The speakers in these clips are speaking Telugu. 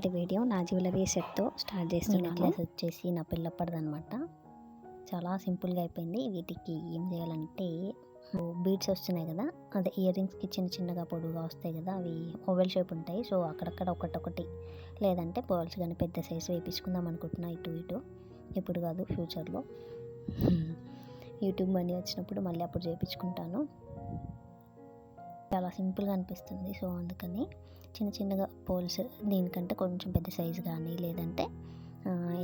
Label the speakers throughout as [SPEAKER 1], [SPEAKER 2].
[SPEAKER 1] ఇవాళ వీడియో నా జ్యువెలరీ సెట్తో స్టార్ట్ చేస్తున్నాను. నెక్లెస్ వచ్చేసి నా పిల్లప్పటిదనమాట. చాలా సింపుల్గా అయిపోయింది. వీటికి ఏం చేయాలంటే బీడ్స్ వస్తున్నాయి కదా, అదే ఇయర్ రింగ్స్కి చిన్నగా పొడుగా వస్తాయి కదా, అవి ఓవెల్ షేప్ ఉంటాయి. సో అక్కడక్కడ ఒకటి లేదంటే పర్ల్స్ కానీ పెద్ద సైజు వేయించుకుందాం అనుకుంటున్నా. ఇటు ఇప్పుడు కాదు, ఫ్యూచర్లో యూట్యూబ్ మనీ వచ్చినప్పుడు మళ్ళీ అప్పుడు చేయించుకుంటాను. చాలా సింపుల్గా అనిపిస్తుంది. సో అందుకని చిన్నగా పోల్స్, దీనికంటే కొంచెం పెద్ద సైజు కానీ లేదంటే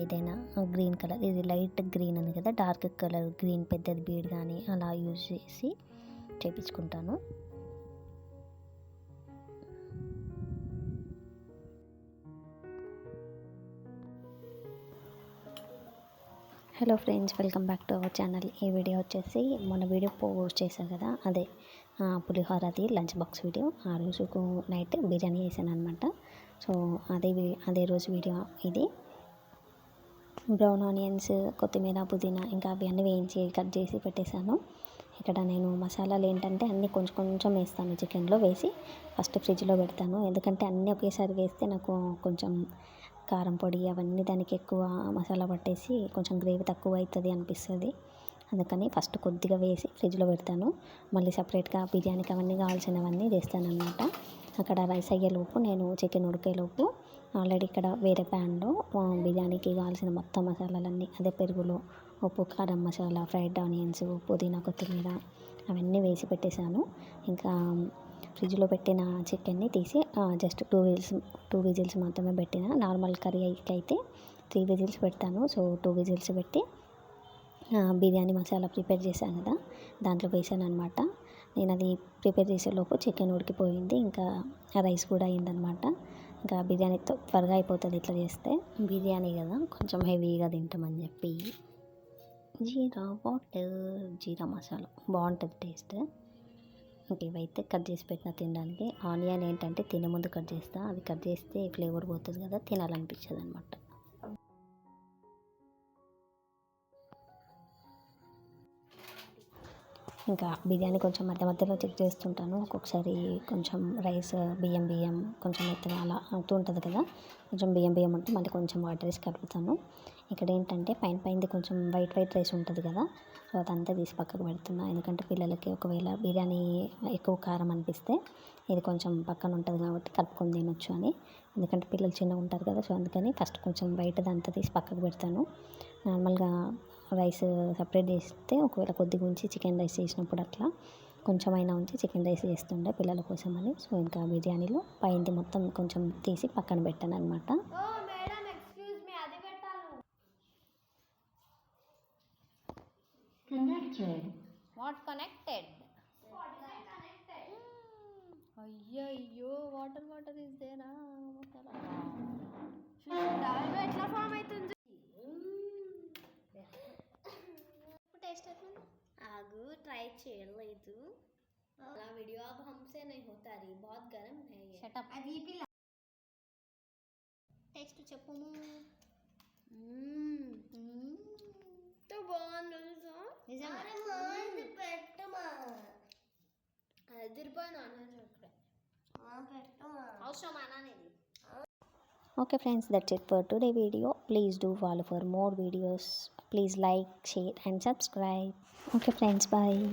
[SPEAKER 1] ఏదైనా గ్రీన్ కలర్, ఇది లైట్ గ్రీన్ ఉంది కదా, డార్క్ కలర్ గ్రీన్ పెద్దది బీడ్ కానీ అలా యూజ్ చేసి చేయించుకుంటాను. Hello friends, welcome back to our channel. ఈ వీడియో వచ్చేసి మొన్న వీడియో పోస్ట్ చేశాను కదా, అదే పులిహోరది లంచ్ బాక్స్ వీడియో. ఆ రోజుకు నైట్ బిర్యానీ చేశాను అనమాట. సో అదే రోజు వీడియో ఇది. బ్రౌన్ ఆనియన్స్, కొత్తిమీర, పుదీనా ఇంకా అవి అన్నీ వేయించి కట్ చేసి పెట్టేశాను. ఇక్కడ నేను మసాలాలు ఏంటంటే అన్నీ కొంచెం వేస్తాను. చికెన్లో వేసి ఫస్ట్ ఫ్రిడ్జ్లో పెడతాను. ఎందుకంటే అన్నీ ఒకేసారి వేస్తే నాకు కొంచెం కారం పొడి అవన్నీ దానికి ఎక్కువ మసాలా పట్టేసి కొంచెం గ్రేవీ తక్కువ అవుతుంది అనిపిస్తుంది. అందుకని ఫస్ట్ కొద్దిగా వేసి ఫ్రిడ్జ్లో పెడతాను. మళ్ళీ సపరేట్గా బిర్యానీకి అవన్నీ కావాల్సినవన్నీ చేస్తాను అనమాట. అక్కడ రైస్ అయ్యేలోపు నేను చికెన్ ఉడికేలోపు ఆల్రెడీ ఇక్కడ వేరే ప్యాన్లో బిర్యానీకి కావాల్సిన మొత్తం మసాలాలన్నీ, అదే పెరుగులో ఉప్పు, కారం, మసాలా, ఫ్రైడ్ ఆనియన్స్, పుదీనా, కొత్తిమీర అవన్నీ వేసి పెట్టేశాను. ఇంకా ఫ్రిడ్జ్లో పెట్టిన చికెన్ని తీసి జస్ట్ టూ విజిల్స్ మాత్రమే పెట్టిన. నార్మల్ కర్రీ అయితే 3 విజిల్స్ పెడతాను. సో 2 విజిల్స్ పెట్టి బిర్యానీ మసాలా ప్రిపేర్ చేశాను కదా, దాంట్లో వేసాను అనమాట. నేను అది ప్రిపేర్ చేసేలోపు చికెన్ ఉడికిపోయింది, ఇంకా రైస్ కూడా అయిందనమాట. ఇంకా బిర్యానీ త్వరగా అయిపోతుంది ఇట్లా చేస్తే. బిర్యానీ కదా కొంచెం హెవీగా తింటామని చెప్పి జీరా వాటర్, జీరా మసాలా బాగుంటుంది టేస్ట్. ఇంక ఇవైతే కట్ చేసి పెట్టిన తినడానికి. ఆనియన్ ఏంటంటే తినే ముందు కట్ చేస్తా, అది కట్ చేస్తే ఫ్లేవర్ పోతుంది కదా, తినాలనిపించదు అనమాట. ఇంకా బిర్యానీ కొంచెం మధ్యలో చెక్ చేస్తుంటాను. ఒక్కొక్కసారి కొంచెం రైస్ బియ్యం కొంచెం మెత్తగా అలా అవుతూ ఉంటుంది కదా, కొంచెం బియ్యం ఉంటే మళ్ళీ కొంచెం వాటర్ వేసి కలుపుతాను. ఇక్కడ ఏంటంటే పైనది కొంచెం వైట్ రైస్ ఉంటుంది కదా, సో అదంతా తీసి పక్కకు పెడుతున్నా. ఎందుకంటే పిల్లలకి ఒకవేళ బిర్యానీ ఎక్కువ కారం అనిపిస్తే ఇది కొంచెం పక్కన ఉంటుంది కాబట్టి కలుపుకొని తినొచ్చు అని. ఎందుకంటే పిల్లలు చిన్నగా ఉంటారు కదా, సో అందుకని ఫస్ట్ కొంచెం వైట్ది అంతా తీసి పక్కకు పెడతాను. నార్మల్గా రైస్ సపరేట్ చేస్తే ఒకవేళ కొద్దిగా ఉంచి చికెన్ రైస్ చేసినప్పుడు అట్లా కొంచెమైనా ఉంచి చికెన్ రైస్ చేస్తుండే పిల్లల కోసం అని. సో ఇంకా బిర్యానీలో పైంది మొత్తం కొంచెం తీసి పక్కన పెట్టాను అనమాట.
[SPEAKER 2] అయ్యో వాటర్ ఇస్ దేనా ఎట్లా ఫామ్ అవుతుంది. टेस्ट आगू ट्राई చేయలేదు. अला वीडियो अब हमसे नहीं होता रही, बहुत गर्म है ये. Shut up. అది పిల్ల టేస్ట్ చెప్పుము. తో బాగుంది నిజంగా. అరే మాది పెట్టమా, అదిరిపోయిన అన్న చెప్పే పెట్టమా అవసరం అనేది.
[SPEAKER 1] Okay friends, that's it for today video. Please do follow for more videos. Please like, share and subscribe. Okay friends, bye.